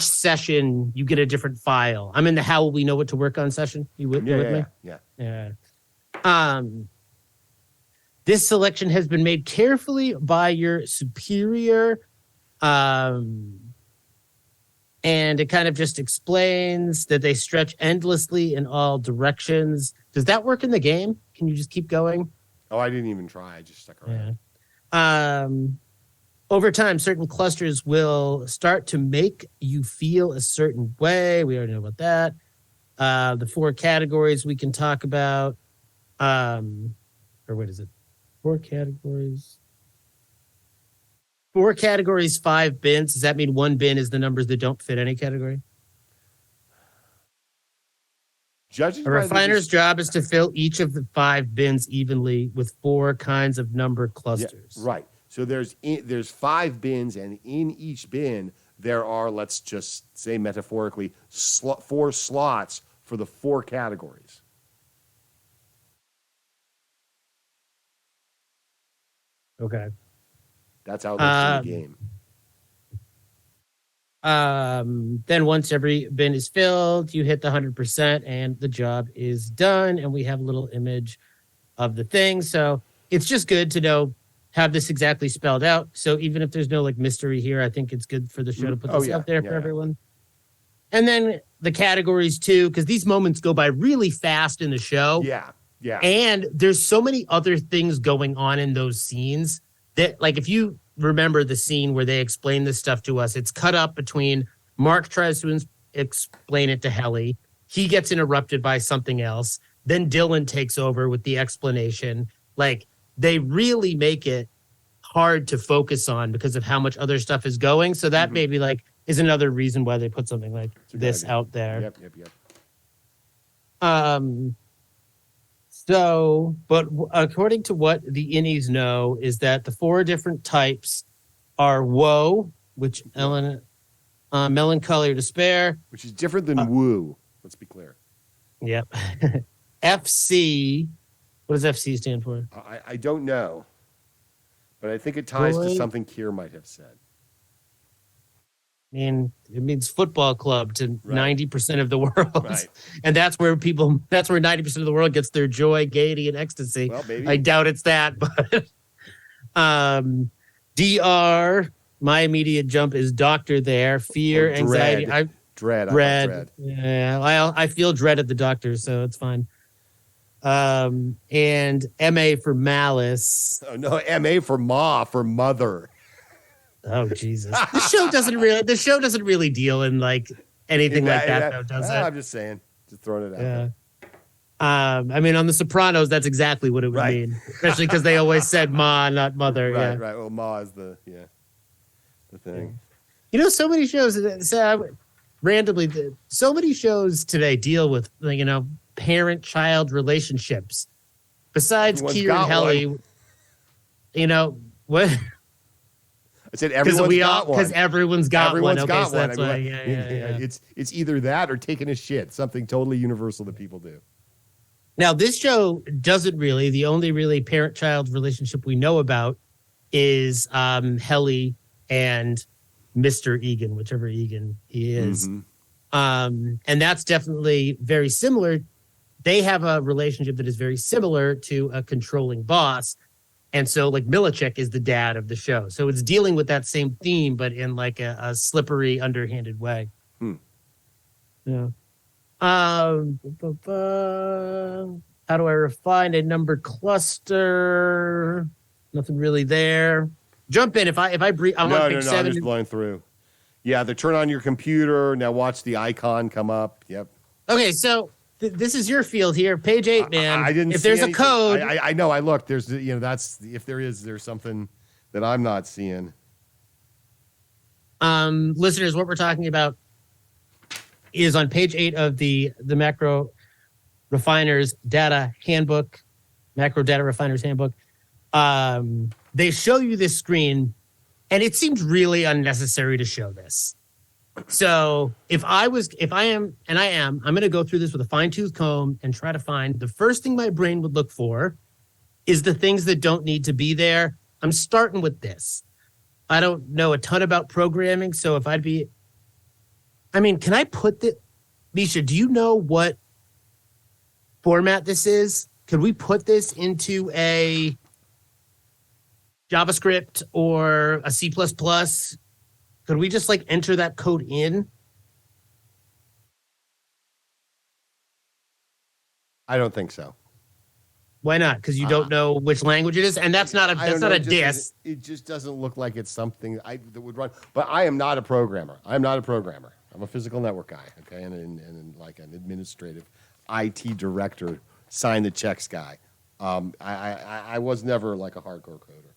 Speaker 2: session you get a different file. I'm in the how will we know what to work on session. You with me? Yeah. This selection has been made carefully by your superior. And it kind of just explains that they stretch endlessly in all directions. Does that work in the game? Can you just keep going?
Speaker 1: Oh, I didn't even try. I just stuck around.
Speaker 2: Yeah. Over time, certain clusters will start to make you feel a certain way. We already know about that. The 4 categories we can talk about. Or what is it? 4 categories. 4 categories, 5 bins. Does that mean 1 bin is the numbers that don't fit any category? A refiner's job is to fill each of the 5 bins evenly with 4 kinds of number clusters.
Speaker 1: Yeah, right. So there's 5 bins, and in each bin there are, let's just say metaphorically, 4 slots for the 4 categories.
Speaker 2: Okay.
Speaker 1: That's how it looks in the game.
Speaker 2: Then once every bin is filled, you hit the 100% and the job is done. And we have a little image of the thing. So it's just good to have this exactly spelled out. So even if there's no like mystery here, I think it's good for the show to put this out there for everyone. And then the categories too, because these moments go by really fast in the show.
Speaker 1: Yeah. Yeah.
Speaker 2: And there's so many other things going on in those scenes that, like, if you remember the scene where they explain this stuff to us, it's cut up between Mark tries to explain it to Helly. He gets interrupted by something else. Then Dylan takes over with the explanation. Like, they really make it hard to focus on because of how much other stuff is going. So that maybe like is another reason why they put something like this out there.
Speaker 1: Yep.
Speaker 2: So, but according to what the innies know is that the 4 different types are woe, which melancholy or despair.
Speaker 1: Which is different than woo. Let's be clear.
Speaker 2: Yep. FC. What does FC stand for?
Speaker 1: I don't know. But I think it ties to something Kier might have said.
Speaker 2: I mean, it means football club to 90% of the world.
Speaker 1: Right.
Speaker 2: And that's where 90% of the world gets their joy, gaiety, and ecstasy.
Speaker 1: Well, maybe.
Speaker 2: I doubt it's that, but DR, my immediate jump is doctor there. Fear, anxiety.
Speaker 1: Dread.
Speaker 2: Yeah, I feel dread at the doctor, so it's fine. And MA for malice.
Speaker 1: Oh, no, MA for for mother.
Speaker 2: Oh Jesus! The show doesn't really deal in like anything like that, though, does it?
Speaker 1: I'm just saying, just throwing it out.
Speaker 2: Yeah. I mean, on The Sopranos, that's exactly what it would mean, especially because they always said "ma," not "mother."
Speaker 1: Right. Well, ma is the thing.
Speaker 2: So many shows. Randomly, so many shows today deal with parent-child relationships. Besides Kier and Helly, what?
Speaker 1: I said everyone's got one.
Speaker 2: Because everyone's got one.
Speaker 1: Everyone's got
Speaker 2: so
Speaker 1: one.
Speaker 2: that's why. Yeah.
Speaker 1: It's either that or taking a shit. Something totally universal that people do.
Speaker 2: Now, this show doesn't really. The only really parent-child relationship we know about is Helly and Mr. Egan, whichever Egan he is. And that's definitely very similar. They have a relationship that is very similar to a controlling boss. And so, like, Milicic is the dad of the show. So it's dealing with that same theme, but in like a slippery, underhanded way.
Speaker 1: Hmm.
Speaker 2: Yeah. How do I refine a number cluster? Nothing really there. Jump in if I brief. I'm on page
Speaker 1: No.
Speaker 2: 7.
Speaker 1: I'm just blowing through. Yeah, they turn on your computer. Now watch the icon come up. Yep.
Speaker 2: Okay, so this is your field here, page 8, man.
Speaker 1: I didn't.
Speaker 2: If
Speaker 1: see
Speaker 2: there's
Speaker 1: anything.
Speaker 2: a code,
Speaker 1: I know. I looked. There's that's if there's something that I'm not seeing.
Speaker 2: listeners, what we're talking about is on page 8 of the macro refiners data handbook, macro data refiners handbook. They show you this screen, and it seems really unnecessary to show this. So if I am, I'm going to go through this with a fine-tooth comb and try to find the first thing my brain would look for is the things that don't need to be there. I'm starting with this. I don't know a ton about programming, so if can I put the, Misha, do you know what format this is? Could we put this into a JavaScript or a C++? Could we just enter that code in?
Speaker 1: I don't think so.
Speaker 2: Why not? Because you don't know which language it is, and that's not a diss.
Speaker 1: It just doesn't look like it's something that would run. But I am not a programmer. I'm a physical network guy, okay, and like an administrative IT director, sign the checks guy. I was never like a hardcore coder.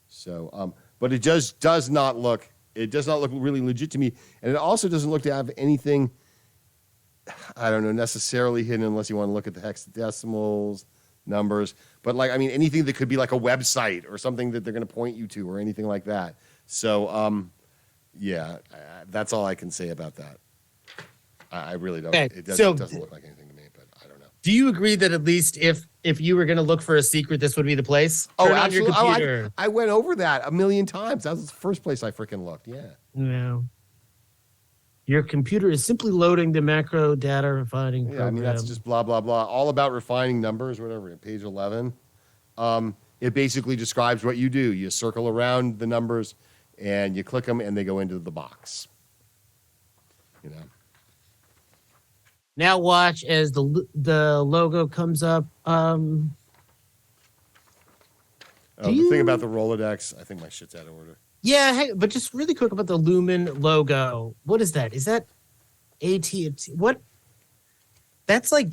Speaker 1: So, but it just does not look. It does not look really legit to me, and it also doesn't look to have anything. I don't know, necessarily hidden, unless you want to look at the hexadecimals, numbers. But anything that could be like a website or something that they're going to point you to, or anything like that. So, yeah, that's all I can say about that. I really don't.
Speaker 2: Okay,
Speaker 1: It doesn't look like anything to me, but I don't know.
Speaker 2: Do you agree that at least if you were going to look for a secret, this would be the place?
Speaker 1: Oh,
Speaker 2: Turn on
Speaker 1: absolutely.
Speaker 2: your computer.
Speaker 1: I went over that a million times. That was the first place I freaking looked. Yeah.
Speaker 2: No. Your computer is simply loading the macro data refining program.
Speaker 1: Yeah, that's just blah, blah, blah. All about refining numbers, whatever, page 11. It basically describes what you do. You circle around the numbers, and you click them, and they go into the box.
Speaker 2: Now watch as the logo comes up.
Speaker 1: The thing about the Rolodex, I think my shit's out of order.
Speaker 2: Yeah, hey, but just really quick about the Lumon logo. What is that? Is that AT&T? What? That's like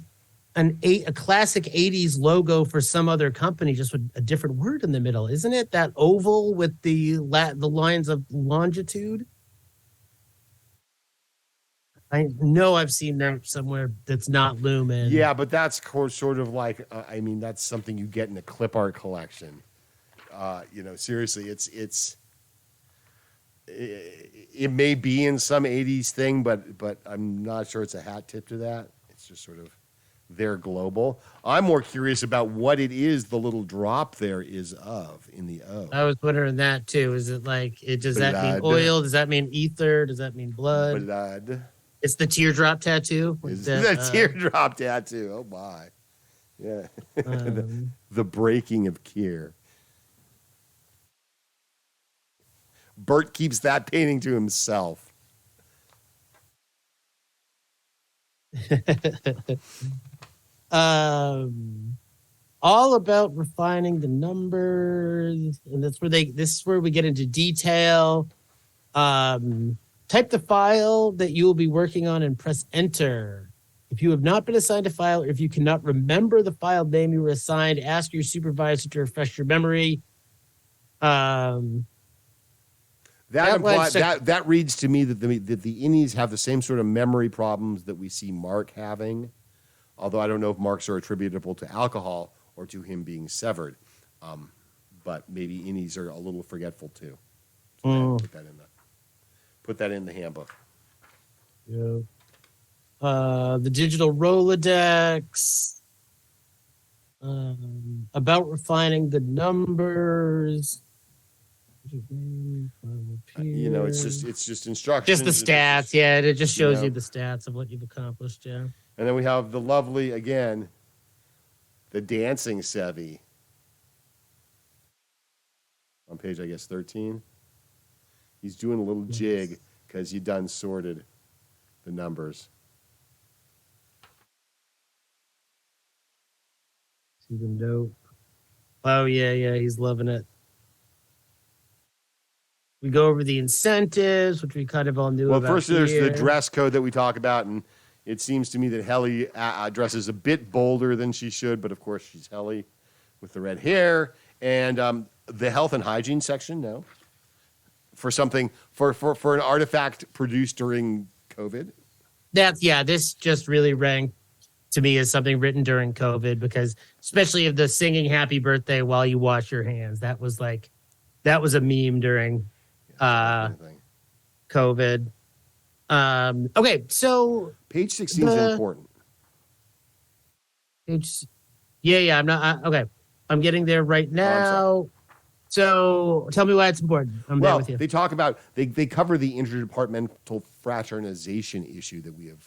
Speaker 2: a classic 80s logo for some other company, just with a different word in the middle, isn't it? That oval with the lines of longitude. I know I've seen that somewhere that's not Lumon.
Speaker 1: Yeah, but that's sort of like, that's something you get in a clip art collection. Seriously, it may be in some 80s thing, but I'm not sure it's a hat tip to that. It's just sort of they're global. I'm more curious about what it is the little drop there is of in the O.
Speaker 2: I was wondering that too. Is it does that mean oil? Does that mean ether? Does that mean blood?
Speaker 1: Blood.
Speaker 2: It's the teardrop tattoo.
Speaker 1: It's the teardrop tattoo. Oh my. Yeah. The breaking of Kier. Bert keeps that painting to himself.
Speaker 2: All about refining the numbers, and this is where we get into detail. Type the file that you will be working on and press enter. If you have not been assigned a file, or if you cannot remember the file name you were assigned, ask your supervisor to refresh your memory.
Speaker 1: That reads to me that the innies have the same sort of memory problems that we see Mark having, although I don't know if Marks are attributable to alcohol or to him being severed. But maybe innies are a little forgetful too. So put that in the handbook.
Speaker 2: Yeah. The digital Rolodex. About refining the numbers.
Speaker 1: It's just instructions.
Speaker 2: Just the stats, yeah. It just shows you the stats of what you've accomplished, yeah.
Speaker 1: And then we have the lovely, again, the dancing Sevi on page, I guess, 13. He's doing a little jig because you done sorted the numbers.
Speaker 2: Even dope. Oh yeah, he's loving it. We go over the incentives, which we kind of all knew
Speaker 1: Well,
Speaker 2: about.
Speaker 1: first there's
Speaker 2: here.
Speaker 1: the dress code that we talk about, and it seems to me that Helly dresses a bit bolder than she should, but of course she's Helly with the red hair. And the health and hygiene section, no. For something, for an artifact produced during COVID.
Speaker 2: This just really rang to me as something written during COVID, because especially of the singing happy birthday while you wash your hands. That was a meme during COVID. Okay, so
Speaker 1: page 16 is important.
Speaker 2: Okay. I'm getting there right now. So tell me why it's important. I'm there with you.
Speaker 1: They talk about, they cover the interdepartmental fraternization issue that we have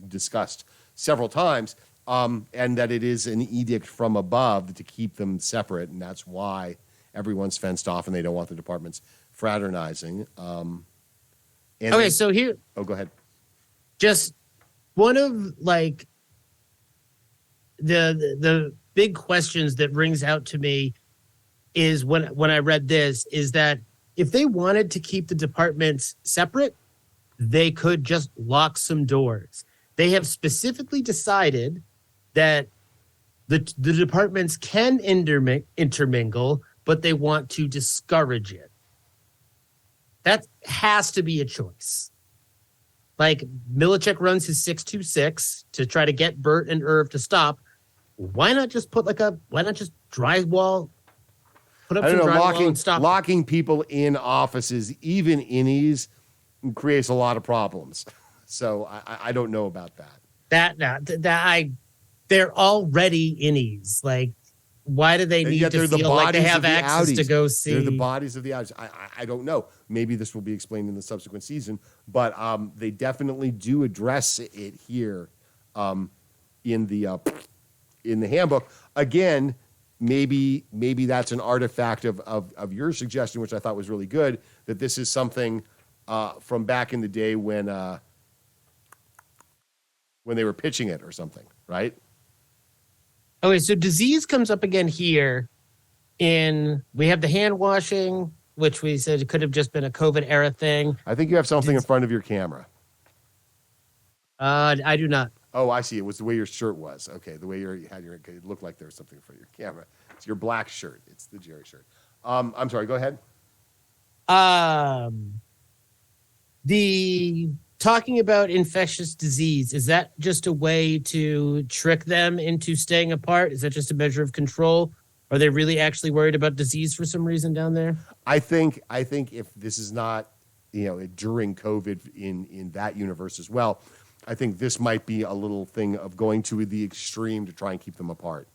Speaker 1: discussed several times, and that it is an edict from above to keep them separate, and that's why everyone's fenced off and they don't want the departments fraternizing. So here. Oh, go ahead.
Speaker 2: Just one of like the big questions that rings out to me is when I read this is that if they wanted to keep the departments separate, they could just lock some doors. They have specifically decided that the departments can intermingle, but they want to discourage it. That has to be a choice. Like Milicek runs his 626 to try to get Bert and Irv to stop. Why not just drywall? Put up some drywall and stop.
Speaker 1: Locking people in offices, even innies, creates a lot of problems. So I don't know about that. They're already innies. Like, why do they need to feel like they have access to go see? They're the bodies of the Audis. I don't know. Maybe this will be explained in the subsequent season, but they definitely do address it here in the handbook. Again, maybe that's an artifact of your suggestion, which I thought was really good, that this is something from back in the day when they were pitching it or something, right?
Speaker 2: Okay, so disease comes up again here. We have the hand washing, which we said it could have just been a COVID era thing.
Speaker 1: I think you have something in front of your camera.
Speaker 2: I do not.
Speaker 1: Oh, I see. It was the way your shirt was. Okay, the way it looked like there was something in front of your camera. It's your black shirt. It's the Jerry shirt. I'm sorry. Go ahead.
Speaker 2: The talking about infectious disease, is that just a way to trick them into staying apart? Is that just a measure of control? Are they really actually worried about disease for some reason down there?
Speaker 1: I think if this is not, during COVID in that universe as well, I think this might be a little thing of going to the extreme to try and keep them apart,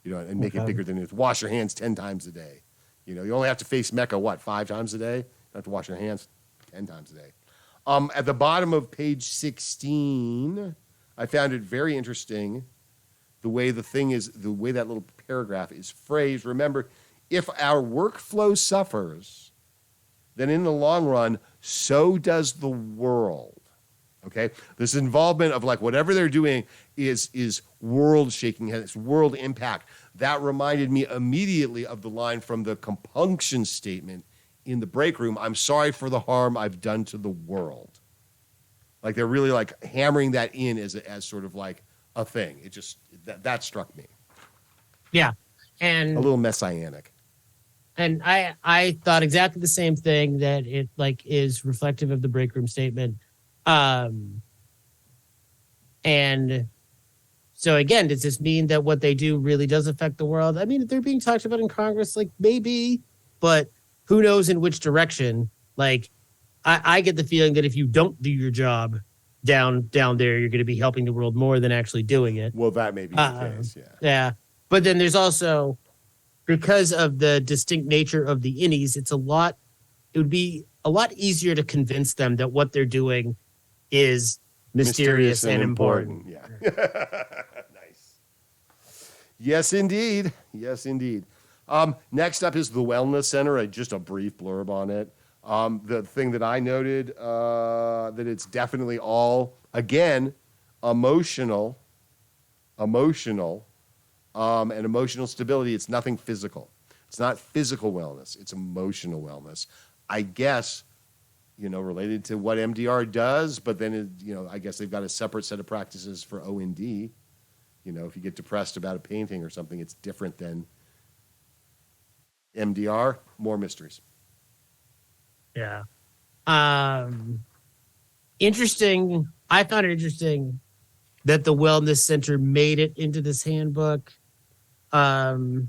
Speaker 1: and make it bigger than it is. Wash your hands 10 times a day. You only have to face Mecca, 5 times a day? You have to wash your hands 10 times a day. At the bottom of page 16, I found it very interesting the way the way that little paragraph is phrased. Remember, if our workflow suffers, then in the long run, so does the world. Okay? This involvement of whatever they're doing is world shaking, it's world impact. That reminded me immediately of the line from the compunction statement in the break room. I'm sorry for the harm I've done to the world. They're really hammering that in as sort of a thing. It just, that struck me.
Speaker 2: Yeah. And
Speaker 1: a little messianic.
Speaker 2: And I thought exactly the same thing, that it is reflective of the break room statement. And so again, does this mean that what they do really does affect the world? I mean, if they're being talked about in Congress, maybe, but who knows in which direction? I get the feeling that if you don't do your job down there, you're going to be helping the world more than actually doing it.
Speaker 1: Well, that may be the case, yeah.
Speaker 2: Yeah. But then there's also, because of the distinct nature of the innies, it would be a lot easier to convince them that what they're doing is mysterious and important.
Speaker 1: Yeah. Nice. Yes, indeed. Yes, indeed. Next up is the Wellness Center. Just a brief blurb on it. The thing that I noted, that it's definitely all, again, emotional and emotional stability. It's nothing physical. It's not physical wellness. It's emotional wellness. I guess, related to what MDR does, but then, I guess they've got a separate set of practices for OND. If you get depressed about a painting or something, it's different than MDR. More mysteries.
Speaker 2: Yeah. Interesting. I found it interesting that the Wellness Center made it into this handbook. But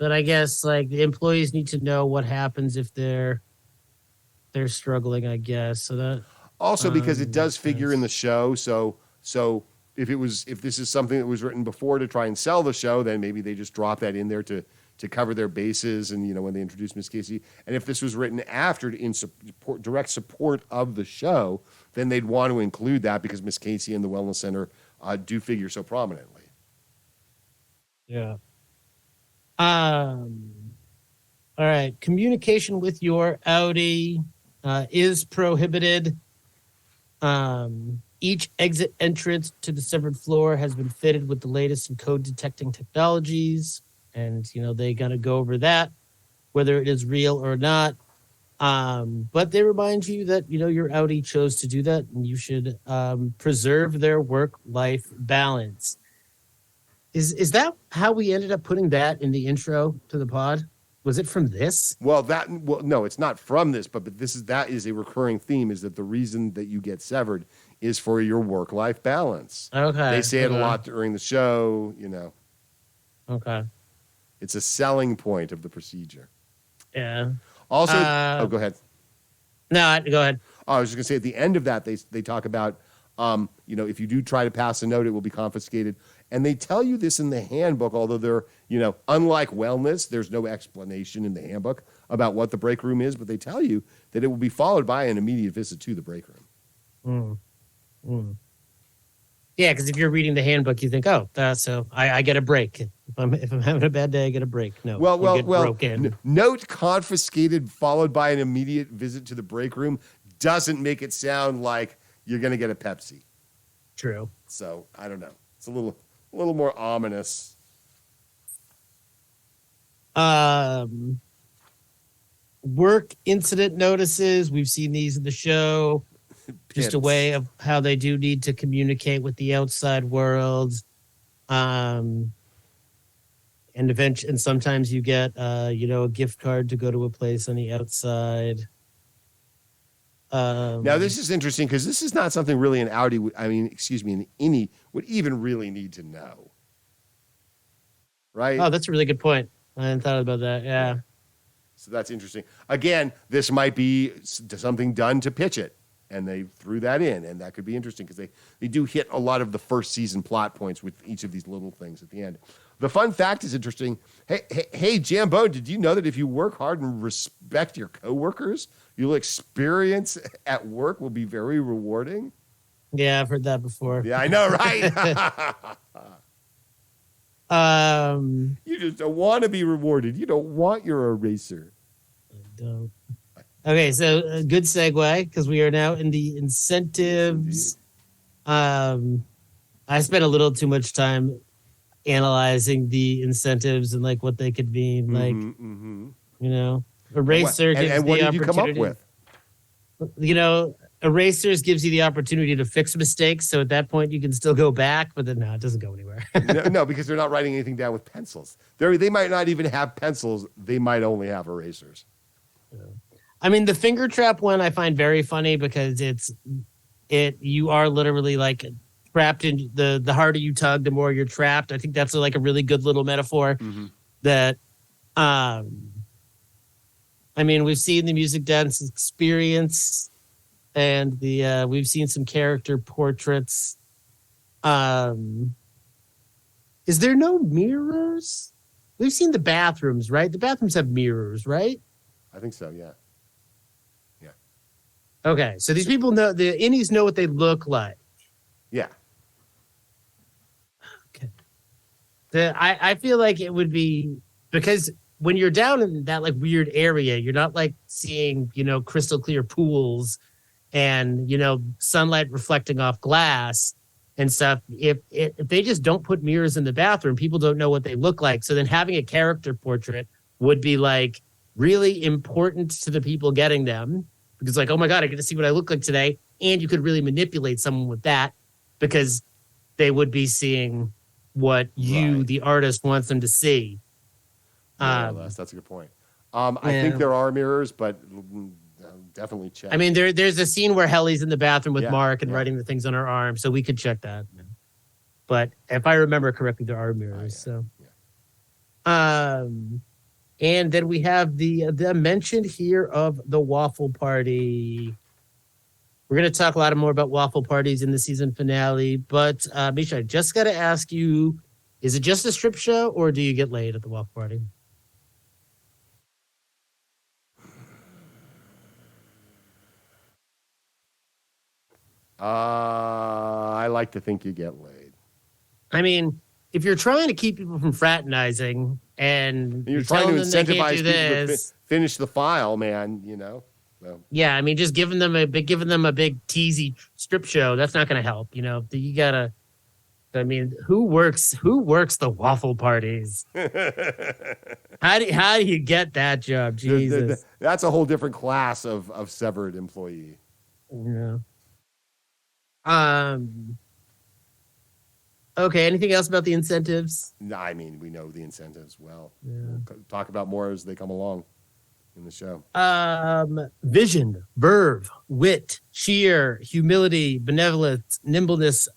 Speaker 2: I guess like the employees need to know what happens if they're struggling, I guess. So that
Speaker 1: also because it does figure in the show. So if this is something that was written before to try and sell the show, then maybe they just drop that in there to cover their bases. And when they introduce Miss Casey, and if this was written after in direct support of the show, then they'd want to include that because Miss Casey and the Wellness Center do figure so prominently.
Speaker 2: Yeah. All right. Communication with your Audi is prohibited. Each exit entrance to the severed floor has been fitted with the latest in code detecting technologies. And, they got to go over that, whether it is real or not. But they remind you that, your Audi chose to do that and you should preserve their work-life balance. Is that how we ended up putting that in the intro to the pod? Was it from this?
Speaker 1: Well, no, it's not from this, but that is a recurring theme, is that the reason that you get severed is for your work-life balance.
Speaker 2: Okay.
Speaker 1: They say it a lot during the show,
Speaker 2: Okay.
Speaker 1: It's a selling point of the procedure.
Speaker 2: Yeah.
Speaker 1: Also, go ahead.
Speaker 2: No, go ahead.
Speaker 1: Oh, I was just going to say at the end of that, they talk about, if you do try to pass a note, it will be confiscated. And they tell you this in the handbook, although they're, unlike wellness, there's no explanation in the handbook about what the break room is, but they tell you that it will be followed by an immediate visit to the break room.
Speaker 2: Yeah, because if you're reading the handbook, you think, so I get a break. If I'm having a bad day, I get a break. No, broken.
Speaker 1: Note confiscated followed by an immediate visit to the break room doesn't make it sound like you're going to get a Pepsi.
Speaker 2: True.
Speaker 1: So I don't know. It's a little more ominous.
Speaker 2: Work incident notices. We've seen these in the show. Just a way of how they do need to communicate with the outside world. And sometimes you get, a gift card to go to a place on the outside.
Speaker 1: Now, this is interesting because this is not something really an any would even really need to know. Right?
Speaker 2: Oh, that's a really good point. I hadn't thought about that. Yeah.
Speaker 1: So that's interesting. Again, this might be something done to pitch it, and they threw that in, and that could be interesting because they do hit a lot of the first season plot points with each of these little things at the end. The fun fact is interesting. Hey, Jambo, did you know that if you work hard and respect your coworkers, your experience at work will be very rewarding?
Speaker 2: Yeah, I've heard that before.
Speaker 1: Yeah, I know, right? You just don't want to be rewarded. You don't want your eraser.
Speaker 2: I don't. Okay, so a good segue because we are now in the incentives. I spent a little too much time analyzing the incentives and like what they could mean. Eraser gives
Speaker 1: and what
Speaker 2: the
Speaker 1: did you come up with?
Speaker 2: Erasers gives you the opportunity to fix mistakes. So at that point, you can still go back, but then no, it doesn't go anywhere.
Speaker 1: no, because they're not writing anything down with pencils. They might not even have pencils. They might only have erasers.
Speaker 2: Yeah. I mean, the finger trap one I find very funny because you are literally like trapped in the harder you tug, the more you're trapped. I think that's like a really good little metaphor that, we've seen the music dance experience and we've seen some character portraits. Is there no mirrors? We've seen the bathrooms, right? The bathrooms have mirrors, right?
Speaker 1: I think so, yeah.
Speaker 2: Okay, so these people know, the innies know what they look like.
Speaker 1: Yeah.
Speaker 2: Okay. I feel like it would be, because when you're down in that like weird area, you're not like seeing, crystal clear pools and, sunlight reflecting off glass and stuff. If they just don't put mirrors in the bathroom, people don't know what they look like. So then having a character portrait would be like really important to the people getting them, because like, oh my God, I get to see what I look like today. And you could really manipulate someone with that, because they would be seeing what you,
Speaker 1: Right.
Speaker 2: the artist, wants them to see.
Speaker 1: That's a good point. I think there are mirrors, but definitely check.
Speaker 2: I mean, there's a scene where Helly's in the bathroom with Mark and
Speaker 1: yeah.
Speaker 2: writing the things on her arm, so we could check that. But if I remember correctly, there are mirrors. And then we have the mention here of the waffle party. We're going to talk a lot more about waffle parties in the season finale. But Misha, I just got to ask you, is it just a strip show, or do you get laid at the waffle party?
Speaker 1: I like to think you get laid.
Speaker 2: I mean, if you're trying to keep people from fraternizing and
Speaker 1: you're trying to incentivize people
Speaker 2: this,
Speaker 1: to finish the file, man, you know. So.
Speaker 2: Yeah, I mean, just giving them a big teasy strip show, that's not going to help. You know, you gotta. I mean, who works the waffle parties? How do you get that job? Jesus,
Speaker 1: that's a whole different class of severed employee.
Speaker 2: Yeah. Okay. Anything else about the incentives?
Speaker 1: No, I mean, we know the incentives well.
Speaker 2: Yeah.
Speaker 1: We'll talk about more as they come along in the show.
Speaker 2: Vision, verve, wit, cheer, humility, benevolence, nimbleness,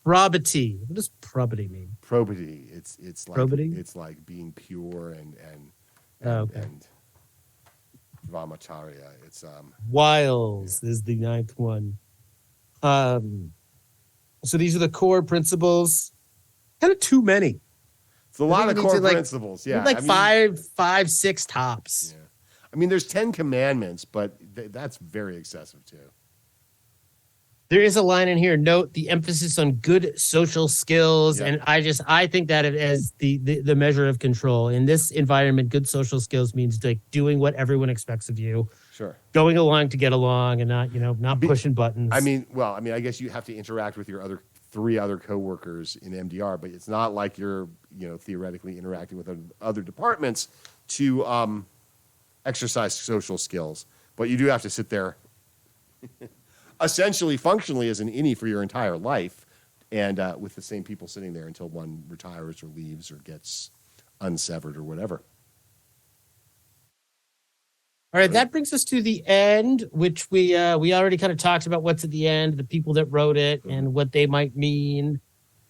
Speaker 2: probity. What does probity mean?
Speaker 1: Probity. It's like
Speaker 2: probity?
Speaker 1: It's like being pure and Vamacharya. It's
Speaker 2: Wiles is the 9th one. So these are the core principles. Kind of too many.
Speaker 1: It's a lot of core principles. Yeah,
Speaker 2: like five, 6 tops.
Speaker 1: Yeah. I mean, there's 10 commandments, but that's very excessive too.
Speaker 2: There is a line in here. Note the emphasis on good social skills, and I think that as the measure of control in this environment. Good social skills means like doing what everyone expects of you.
Speaker 1: Sure. Going
Speaker 2: along to get along, and not pushing buttons.
Speaker 1: I mean, I guess you have to interact with your 3 other coworkers in MDR, but it's not like you're theoretically interacting with other departments to exercise social skills. But you do have to sit there. Essentially, functionally as an innie for your entire life, and with the same people sitting there until one retires or leaves or gets unsevered or whatever.
Speaker 2: All right, that brings us to the end, which we already kind of talked about what's at the end, the people that wrote it, and what they might mean.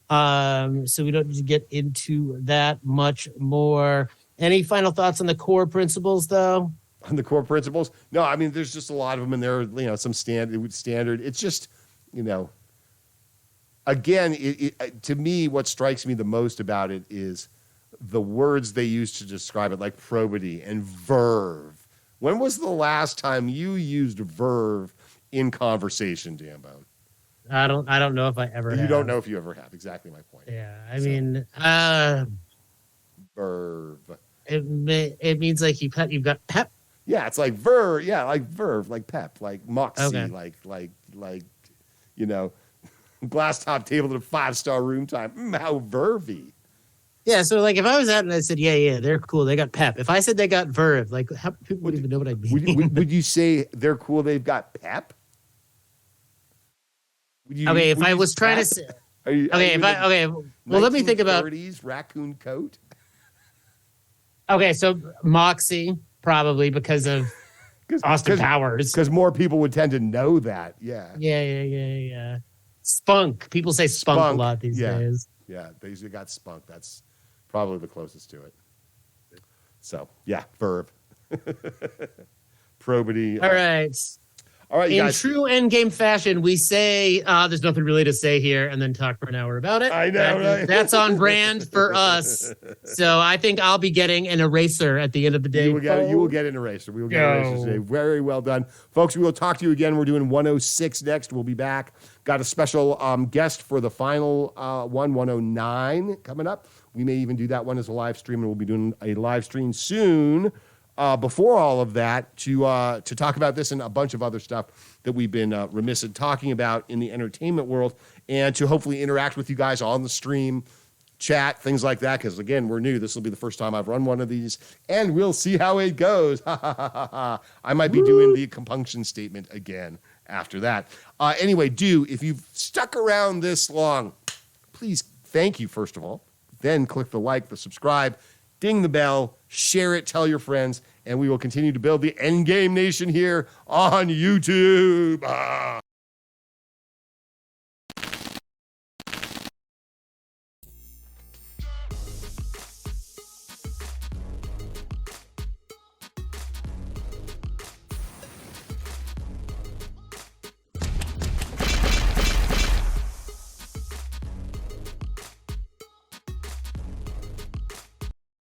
Speaker 2: So we don't need to get into that much more. Any final thoughts on the core principles, though?
Speaker 1: On the core principles? No, I mean, there's just a lot of them in there, some standard. It's just, again, to me, what strikes me the most about it is the words they use to describe it, like probity and verve. When was the last time you used verve in conversation, Dan Bone?
Speaker 2: I don't know if I ever have.
Speaker 1: You don't know if you ever have. Exactly my point.
Speaker 2: Yeah, I mean,
Speaker 1: verve.
Speaker 2: It means like you've got pep.
Speaker 1: Yeah, it's like verve. Yeah, like verve, like pep, like moxie,
Speaker 2: okay.
Speaker 1: like glass top table to 5-star room time. How vervy.
Speaker 2: Yeah, so like if I was out and I said, yeah, they're cool, they got pep. If I said they got verve, like how people wouldn't even know what I mean.
Speaker 1: Would you say they're cool, they've got pep?
Speaker 2: If I was trying to say, let me think about
Speaker 1: 30s raccoon coat.
Speaker 2: Okay, so moxie. Probably because of Austin Powers.
Speaker 1: Because more people would tend to know that. Yeah.
Speaker 2: Yeah. Spunk. People say spunk a lot these days.
Speaker 1: Yeah, they usually got spunk. That's probably the closest to it. So, yeah, verb. Probity.
Speaker 2: All right.
Speaker 1: All right, you
Speaker 2: in
Speaker 1: guys.
Speaker 2: True EndGame fashion, we say there's nothing really to say here, and then talk for an hour about it.
Speaker 1: I know, right?
Speaker 2: That's on brand for us. So I think I'll be getting an eraser at the end of the day.
Speaker 1: You will get an eraser. We will get an eraser today. Very well done. Folks, we will talk to you again. We're doing 106 next. We'll be back. Got a special guest for the final 109 coming up. We may even do that one as a live stream, and we'll be doing a live stream soon. Before all of that, to talk about this and a bunch of other stuff that we've been remiss in talking about in the entertainment world. and to hopefully interact with you guys on the stream, chat, things like that. Because again, we're new. This will be the first time I've run one of these, and we'll see how it goes. I might be doing the compunction statement again after that. Anyway, if you've stuck around this long, please, thank you, first of all. Then click the like, the subscribe, ding the bell, share it, tell your friends, and we will continue to build the Endgame Nation here on YouTube.